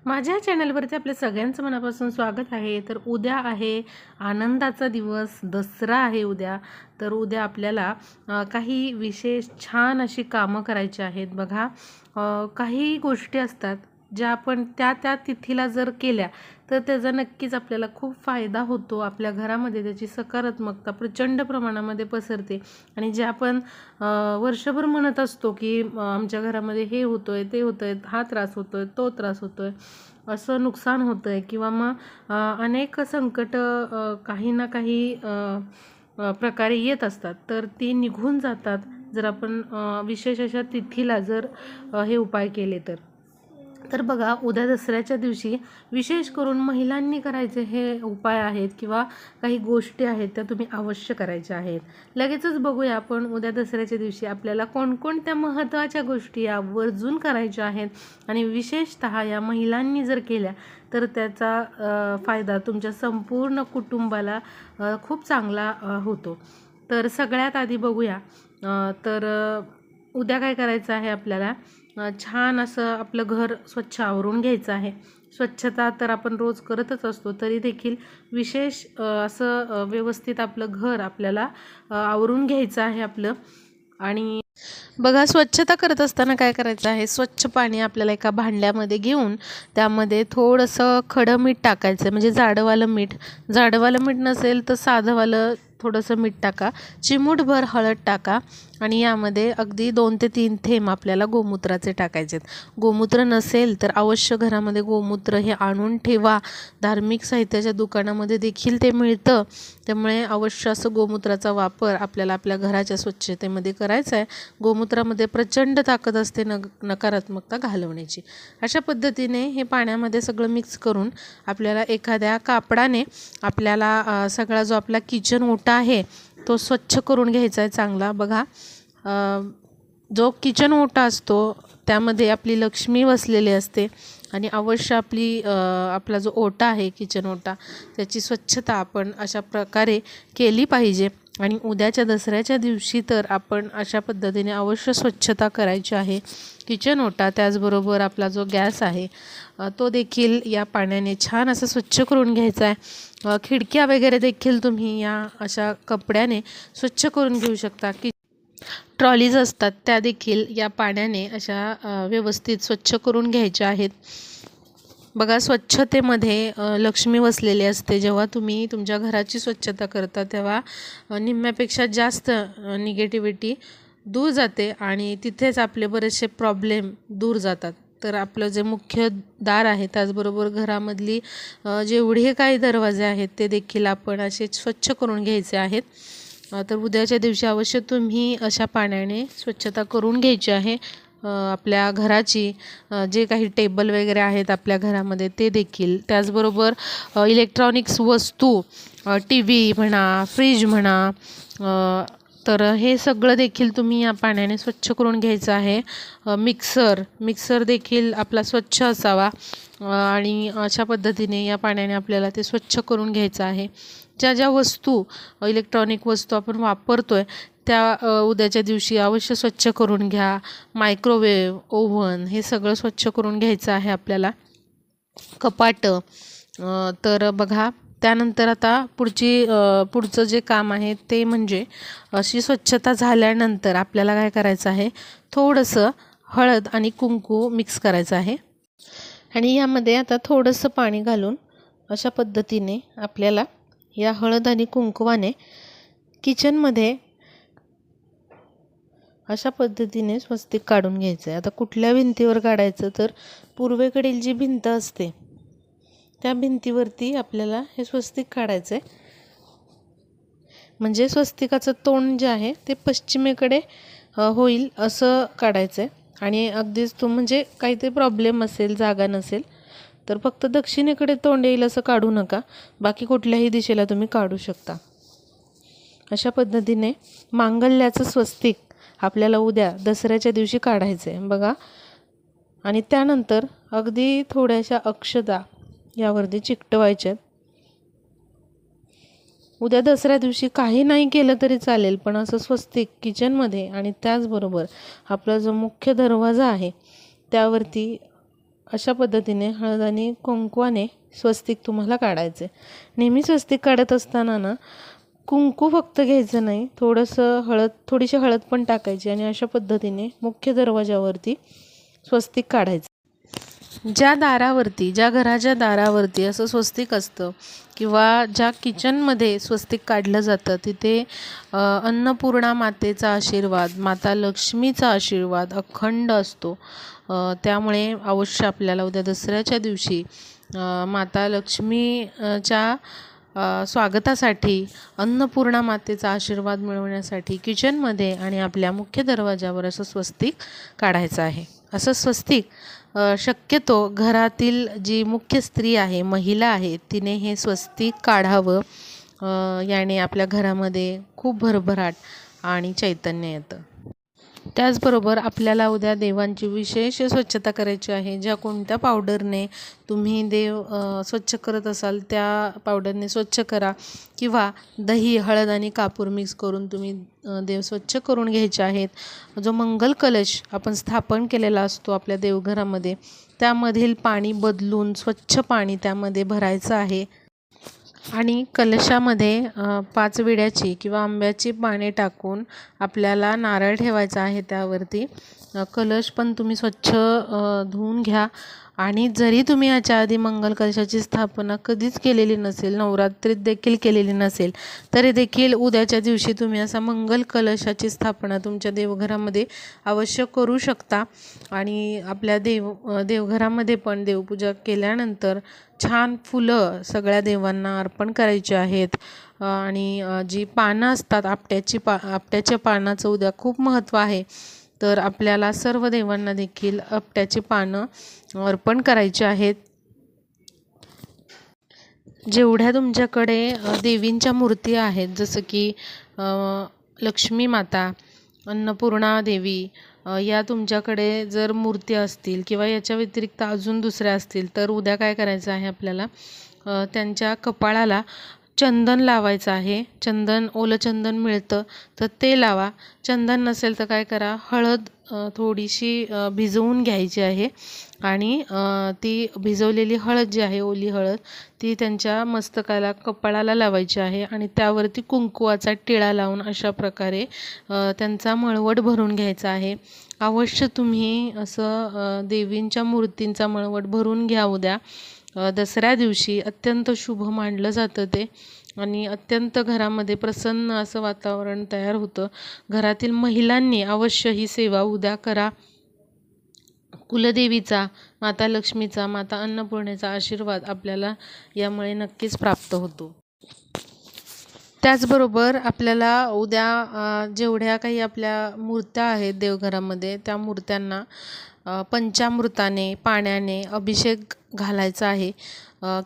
माझ्या चॅनलवरती आपल्या सगळ्यांचं मनापासून स्वागत आहे. तर उद्या आहे आनंदाचा दिवस, दसरा आहे उद्या. तर उद्या आपल्याला काही विशेष छान अशी कामं करायची आहेत बघा. काही गोष्टी असतात ज्या आपण त्या त्या तिथीला जर केल्या तर त्याचा नक्कीच आपल्याला खूप फायदा होतो. आपल्या घरामध्ये त्याची सकारात्मकता प्रचंड प्रमाणामध्ये पसरते. आणि जे आपण वर्षभर म्हणत असतो की आमच्या घरामध्ये हे होतोय, ते होतंय, हा त्रास होतोय, तो त्रास होतोय, असं नुकसान होतंय किंवा मग अनेक संकट काही ना काही प्रकारे येत असतात, तर ती निघून जातात जर आपण विशेष अशा तिथीला जर हे उपाय केले तर. तर बघा, उद्या दसऱ्याच्या दिवशी विशेष करून महिलांनी करायचे हे उपाय आहेत किंवा काही गोष्टी आहेत त्या तुम्ही अवश्य करायच्या आहेत. लगेचच बघूया आपण उद्या दसऱ्याच्या दिवशी आपल्याला कोणकोणत्या महत्त्वाच्या गोष्टी आवर्जून करायच्या आहेत आणि विशेषतः या महिलांनी जर केल्या तर त्याचा फायदा तुमच्या संपूर्ण कुटुंबाला खूप चांगला होतो. तर सगळ्यात आधी बघूया. तर उद्या काय करायचं आहे आपल्याला, छान असं आपलं घर स्वच्छ आवरून घ्यायचं आहे. स्वच्छता तर आपण रोज करतच असतो, तरी देखील विशेष असं व्यवस्थित आपलं घर आपल्याला आवरून घ्यायचं आहे आपलं. आणि बघा, स्वच्छता करत असताना काय करायचं आहे, स्वच्छ पाणी आपल्याला एका भांड्यामध्ये घेऊन त्यामध्ये थोडंसं खडं मीठ टाकायचं. म्हणजे जाडंवालं मीठ, जाडंवालं मीठ नसेल तर साधंवालं थोडंसं मीठ टाका, चिमूटभर हळद टाका आणि यामध्ये अगदी 2 ते 3 थेंब आपल्याला गोमूत्राचे टाकायचे आहेत. गोमूत्र नसेल तर अवश्य घरामध्ये गोमूत्र हे आणून ठेवा. धार्मिक साहित्याच्या दुकानामध्ये देखील ते मिळतं, त्यामुळे अवश्य असं गोमूत्राचा वापर आपल्याला आपल्या घराच्या स्वच्छतेमध्ये करायचा आहे. गोमूत्रामध्ये प्रचंड ताकद असते नकारात्मकता घालवण्याची. अशा पद्धतीने हे पाण्यामध्ये सगळं मिक्स करून आपल्याला एखाद्या कापडाने आपल्याला सगळा जो आपला किचन ओटा आहे तो स्वच्छ करून घ्यायचा आहे चांगला. बघा, जो किचन ओटा असतो त्यामध्ये आपली लक्ष्मी वसलेली असते आणि अवश्य आपला जो ओटा आहे किचन ओटा त्याची स्वच्छता आपण अशा प्रकारे केली पाहिजे. आणि उद्याच्या दसऱ्याच्या दिवशी तर आपण अशा पद्धतीने अवश्य स्वच्छता करायची आहे. किचन ओटा, त्याचबरोबर आपला जो गॅस आहे तो देखील या पाण्याने छान असं स्वच्छ करून घ्यायचा आहे. खिडक्या वगैरे देखील तुम्ही या अशा कपड्याने स्वच्छ करून घेऊ शकता. की ट्रॉलीज असतात त्या देखील या पाण्याने अशा व्यवस्थित स्वच्छ करून घ्यायच्या आहेत. बघा, स्वच्छतेमध्ये लक्ष्मी वसलेली असते. जेव्हा तुम्ही तुमच्या घराची स्वच्छता करता तेव्हा निम्म्यापेक्षा जास्त निगेटिव्हिटी दूर जाते आणि तिथेच आपले बरेचसे प्रॉब्लेम दूर जातात. तर आपलं जे मुख्य दार आहे त्याचबरोबर घरामधली जेवढे काही दरवाजे आहेत ते देखील आपण असे स्वच्छ करून घ्यायचे आहेत. तर उद्याच्या दिवशी अवश्य तुम्ही अशा पाण्याने स्वच्छता करून घ्यायची आहे. आपल्या घराची जे काही टेबल वगैरे आहेत आपल्या घरामध्ये ते देखील, त्याचबरोबर इलेक्ट्रॉनिक्स वस्तू, टी व्ही म्हणा, फ्रीज म्हणा, तर हे सगळं देखील तुम्ही या पाण्याने स्वच्छ करून घ्यायचं आहे. मिक्सर देखील आपला स्वच्छ असावा आणि अशा पद्धतीने या पाण्याने आपल्याला ते स्वच्छ करून घ्यायचं आहे. ज्या वस्तू इलेक्ट्रॉनिक वस्तू आपण वापरतोय त्या उद्याच्या दिवशी अवश्य स्वच्छ करून घ्या. मायक्रोवेव्ह, ओव्हन हे सगळं स्वच्छ करून घ्यायचं आहे आपल्याला. कपाटं. तर बघा, त्यानंतर आता पुढचं जे काम आहे ते म्हणजे अशी स्वच्छता झाल्यानंतर आपल्याला काय करायचं आहे, थोडंसं हळद आणि कुंकू मिक्स करायचं आहे आणि यामध्ये आता थोडंसं पाणी घालून अशा पद्धतीने आपल्याला या हळद आणि कुंकवाने किचनमध्ये अशा पद्धतीने स्वस्तिक काढून घ्यायचं आहे. आता कुठल्या भिंतीवर काढायचं, तर पूर्वेकडील जी भिंत असते त्या भिंतीवरती आपल्याला हे स्वस्तिक काढायचं आहे. म्हणजे स्वस्तिकाचं तोंड जे आहे ते पश्चिमेकडे होईल असं काढायचं आहे. आणि अगदीच म्हणजे काहीतरी प्रॉब्लेम असेल, जागा नसेल तर फक्त दक्षिणेकडे तोंड येईल असं काढू नका. बाकी कुठल्याही दिशेला तुम्ही काढू शकता. अशा पद्धतीने मांगल्याचं स्वस्तिक आपल्याला उद्या दसऱ्याच्या दिवशी काढायचं आहे बघा. आणि त्यानंतर अगदी थोड्याशा अक्षता यावरती चिकटवायच्यात. उद्या दसऱ्या दिवशी काही नाही केलं तरी चालेल, पण असं स्वस्तिक किचनमध्ये आणि त्याचबरोबर आपला जो मुख्य दरवाजा आहे त्यावरती अशा पद्धतीने हळद आणि कुंकवाने स्वस्तिक तुम्हाला काढायचे. नेहमी स्वस्तिक काढत असताना ना कुंकू फक्त घ्यायचं नाही, थोडीशी हळद पण टाकायची आणि अशा पद्धतीने मुख्य दरवाजावरती स्वस्तिक काढायचं. ज्या घराच्या दारावरती असं स्वस्तिक असतं किंवा ज्या किचनमध्ये स्वस्तिक काढलं जातं तिथे अन्नपूर्णा मातेचा आशीर्वाद, माता लक्ष्मीचा आशीर्वाद अखंड असतो. त्यामुळे अवश्य आपल्याला उद्या दसऱ्याच्या दिवशी माता लक्ष्मीच्या स्वागतासाठी, अन्नपूर्णा मातेचा आशीर्वाद मिळवण्यासाठी किचनमध्ये आणि आपल्या मुख्य दरवाजावर असं स्वस्तिक काढायचं आहे. असं स्वस्तिक शक्यतो घरातील जी मुख्य स्त्री आहे, महिला आहे, तिने हे स्वस्तिक काढावं. याने आपल्या घरामध्ये खूप भरभराट आणि चैतन्य येतं. त्याचबरोबर आपल्याला उद्या देवांची विशेष स्वच्छता करायची आहे. ज्या कोणत्या पावडरने तुम्ही देव स्वच्छ करत असाल त्या पावडरने स्वच्छ करा किंवा दही, हळद आणि कापूर मिक्स करून तुम्ही देव स्वच्छ करून घ्यायचे आहेत. जो मंगल कलश आपण स्थापन केलेला असतो आपल्या देवघरामध्ये, त्यामधील पाणी बदलून स्वच्छ पाणी त्यामध्ये भरायचं आहे आणि कलशामध्ये 5 विड्याची किंवा आंब्याची पाने टाकून आपल्याला नारळ ठेवायचा आहे त्यावरती. कलश पण तुम्ही स्वच्छ धुवून घ्या. आणि जरी तुम्ही याच्या आधी मंगल कलशाची स्थापना कधीच केलेली नसेल, नवरात्रीत देखील केलेली नसेल, तरी देखील उद्याच्या दिवशी तुम्ही असा मंगल कलशाची स्थापना तुमच्या देवघरामध्ये अवश्य करू शकता. आणि आपल्या देवघरामध्ये पण देवपूजा केल्यानंतर छान फुलं सगळ्या देवांना अर्पण करायची आहेत. आणि जी पानं असतात आपट्याच्या पानाचं उद्या खूप महत्त्व आहे. तर आपल्याला सर्व देवांना देखील आपट्याची पानं अर्पण करायची आहेत. जेवढ्या तुमच्याकडे देवींच्या मूर्ती आहेत, जसं की लक्ष्मी माता, अन्नपूर्णा देवी, या तुमच्याकडे जर मूर्ती असतील किंवा याच्या व्यतिरिक्त अजून दुसऱ्या असतील, तर उद्या काय करायचं आहे आपल्याला, त्यांच्या कपाळाला चंदन लावायचं आहे. ओलं चंदन मिळतं तर ते लावा. चंदन नसेल तर काय करा, हळद थोडीशी भिजवून घ्यायची आहे आणि ती भिजवलेली हळद जी आहे, ओली हळद, ती त्यांच्या मस्तकाला, कपाळाला लावायची आहे आणि त्यावरती कुंकवाचा टिळा लावून अशा प्रकारे त्यांचा मळवट भरून घ्यायचा आहे. अवश्य तुम्ही असं देवींच्या मूर्तींचा मळवट भरून घ्या उद्या. दसऱ्या दिवशी अत्यंत शुभ मानलं जातं ते आणि अत्यंत घरामध्ये प्रसन्न असं वातावरण तयार होतं. घरातील महिलांनी अवश्य ही सेवा उद्या करा. कुलदेवीचा, माता लक्ष्मीचा, माता अन्नपूर्णेचा आशीर्वाद आपल्याला यामुळे नक्कीच प्राप्त होतो. त्याचबरोबर आपल्याला उद्या जेवढ्या काही आपल्या मूर्त्या आहेत देवघरामध्ये, त्या मूर्त्यांना पंचामृताने, पाण्याने अभिषेक घालायचा आहे.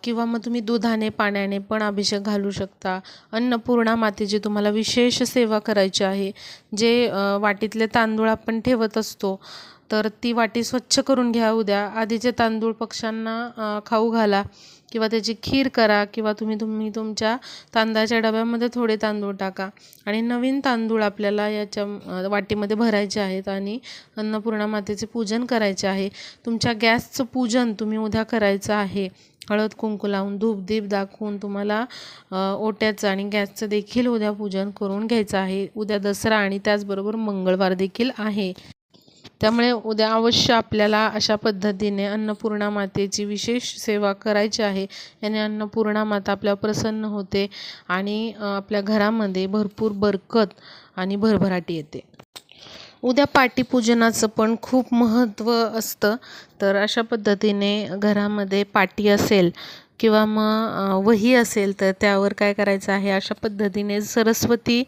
किंवा मग तुम्ही दुधाने, पाण्याने पण अभिषेक घालू शकता. अन्नपूर्णा मातेची तुम्हाला विशेष सेवा करायची आहे. जे वाटीतले तांदूळ आपण ठेवत असतो, तर ती वाटी स्वच्छ करून घ्या उद्या. आधीचे तांदूळ पक्ष्यांना खाऊ घाला किंवा त्याची खीर करा किंवा तुम्ही तुमच्या तांदळाच्या डब्यामध्ये थोडे तांदूळ टाका आणि नवीन तांदूळ आपल्याला याच्या वाटीमध्ये भरायचे आहेत आणि अन्नपूर्णा मातेचे पूजन करायचे आहे. तुमच्या गॅसचं पूजन तुम्ही उद्या करायचं आहे. हळद कुंकू लावून, धूपदीप दाखवून तुम्हाला ओट्याचं आणि गॅसचं देखील उद्या पूजन करून घ्यायचं आहे. उद्या दसरा आणि त्याचबरोबर मंगळवार देखील आहे. त्यामुळे उद्या अवश्य आपल्याला अशा पद्धतीने अन्नपूर्णा मातेची विशेष सेवा करायची आहे. याने अन्नपूर्णा माता आपल्यावर प्रसन्न होते आणि आपल्या घरामध्ये भरपूर बरकत आणि भरभराटी येते. उद्या पाटीपूजनाचं पण खूप महत्त्व असतं. तर अशा पद्धतीने घरामध्ये पाटी असेल किंवा मग वही असेल तर त्यावर काय करायचं आहे, अशा पद्धतीने सरस्वती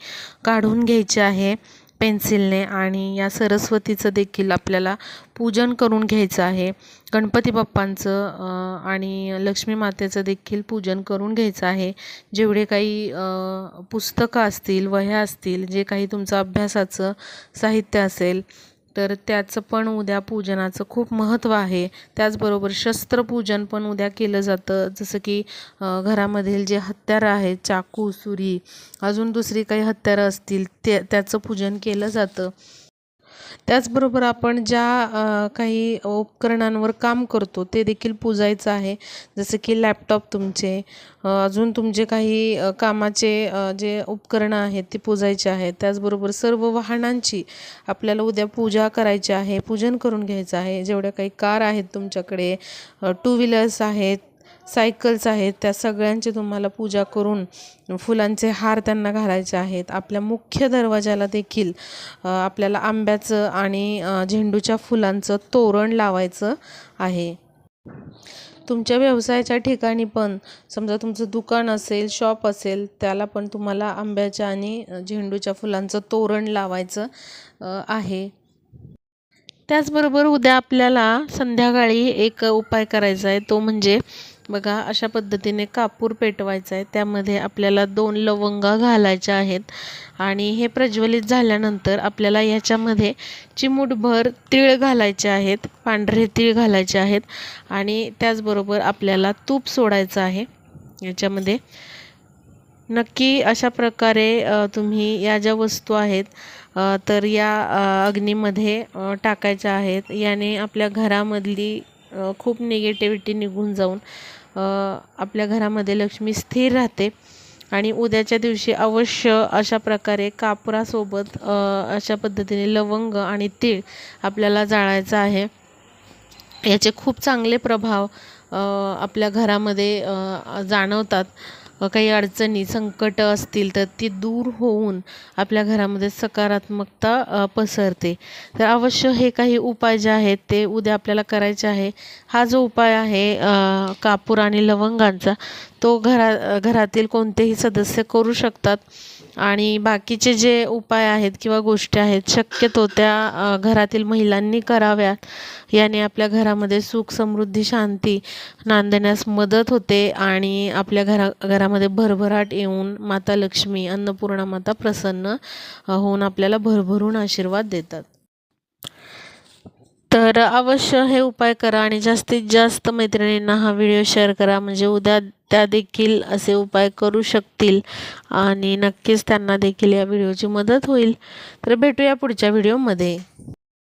काढून घ्यायची आहे पेन्सिलने आणि या सरस्वतीचं देखील आपल्याला पूजन करून घ्यायचं आहे. गणपती बाप्पांचं आणि लक्ष्मी मातेचं देखील पूजन करून घ्यायचं आहे. जेवढे काही पुस्तकं असतील, वह्या असतील, जे काही तुमचं अभ्यासाचं साहित्य असेल, तर त्याचं पण उद्या पूजनाचं खूप महत्त्व आहे. त्याचबरोबर शस्त्रपूजन पण उद्या केलं जातं. जसं की घरामधील जे हत्यारं आहेत, चाकू, सुरी, अजून दुसरी काही हत्यारं असतील त्याचं पूजन केलं जातं. त्याचबरोबर आपण ज्या काही उपकरणांवर काम करतो ते देखील पूजायचं आहे. जसं की लॅपटॉप तुमचे, अजून तुमचे काही कामाचे जे उपकरणं आहेत ते पूजायचे आहेत. त्याचबरोबर सर्व वाहनांची आपल्याला उद्या पूजा करायची आहे, पूजन करून घ्यायचं आहे. जेवढ्या काही कार आहेत तुमच्याकडे, टू व्हीलर्स आहेत, सायकल्स आहेत, त्या सगळ्यांची तुम्हाला पूजा करून फुलांचे हार त्यांना घालायचे आहेत. आपल्या मुख्य दरवाजाला देखील आपल्याला आंब्याचं आणि झेंडूच्या फुलांचं तोरण लावायचं आहे. तुमच्या व्यवसायाच्या ठिकाणी पण समजा तुमचं दुकान असेल, शॉप असेल, त्याला पण तुम्हाला आंब्याच्या आणि झेंडूच्या फुलांचं तोरण लावायचं आहे. त्याचबरोबर उद्या आपल्याला संध्याकाळी एक उपाय करायचा आहे, तो म्हणजे बघा अशा पद्धतीने कापूर पेटवायचा आहे. त्यामध्ये आपल्याला 2 लवंगा घालायच्या आहेत आणि हे प्रज्वलित झाल्यानंतर आपल्याला याच्यामध्ये चिमूटभर तीळ घालायचे आहेत, पांढरे तीळ घालायचे आहेत आणि त्याचबरोबर आपल्याला तूप सोडायचं आहे याच्यामध्ये. नक्की अशा प्रकारे तुम्ही या ज्या वस्तू आहेत तर या अग्नीमध्ये टाकायच्या आहेत. याने आपल्या घरामधली खूप निगेटिव्हिटी निघून जाऊन आपल्या घरामध्ये लक्ष्मी स्थिर राहते. आणि उद्याच्या दिवशी अवश्य अशा प्रकारे कापुरासोबत अशा पद्धतीने लवंग आणि तीळ आपल्याला जाळायचं आहे. याचे खूप चांगले प्रभाव आपल्या घरामध्ये जाणवतात. काही अडचणी, संकट असतील तर ती दूर होऊन आपल्या घरामध्ये सकारात्मकता पसरते. तर अवश्य हे काही उपाय जे आहेत ते उद्या आपल्याला करायचे आहे. हा जो उपाय आहे कापूर आणि लवंगांचा, तो घरातील कोणतेही सदस्य करू शकतात आणि बाकीचे जे उपाय आहेत किंवा गोष्टी आहेत शक्यतो त्या घरातील महिलांनी कराव्यात. याने आपल्या घरामध्ये सुख, समृद्धी, शांती नांदण्यास मदत होते आणि आपल्या घरामध्ये भरभराट येऊन माता लक्ष्मी, अन्नपूर्णा माता प्रसन्न होऊन आपल्याला भरभरून आशीर्वाद देतात. तर अवश्य हे उपाय करा आणि जास्तीत जास्त मैत्रिणींना हा व्हिडिओ शेअर करा, म्हणजे उद्या त्या देखील असे उपाय करू शकतील आणि नक्कीच त्यांना देखील या व्हिडिओची मदत होईल. तर भेटूया पुढच्या व्हिडिओमध्ये.